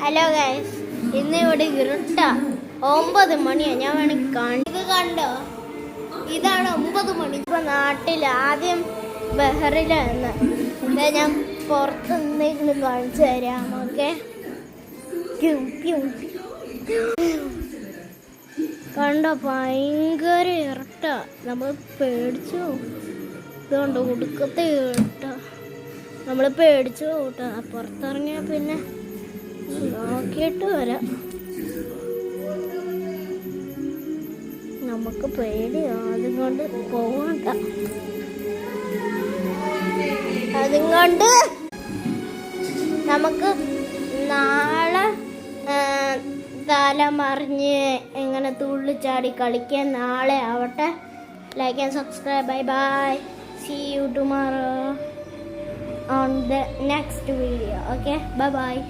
Hello guys, ഇന്ന് ഇവിടെ ഇരുട്ട 9 മണിയാണ്. ഞാൻ വേണമെങ്കിൽ ഇത് കണ്ടോ, ഇതാണ് 9 മണി. ഇപ്പൊ നാട്ടിൽ ആദ്യം ബഹറിലാന്ന്. ഞാൻ പുറത്ത് എന്തെങ്കിലും കാണിച്ചു തരാം. ഓക്കെ, കണ്ടോ ഭയങ്കര ഇരട്ട. നമ്മൾ പേടിച്ചു. ഇതുകൊണ്ട് ഒടുക്കത്തെ ഇരട്ട. നമ്മൾ പേടിച്ചു കൂട്ടാ. പുറത്തിറങ്ങിയ പിന്നെ നോക്കിയിട്ട് വരാം. നമുക്ക് പേടിയാ, അതുകൊണ്ട് പോകണ്ട. അതുകൊണ്ട് നമുക്ക് നാളെ തല മറിഞ്ഞ് എങ്ങനെ തുള്ളിച്ചാടി കളിക്കാൻ നാളെ ആവട്ടെ. Like and subscribe. Bye bye. See you tomorrow on the next video. Okay, bye bye.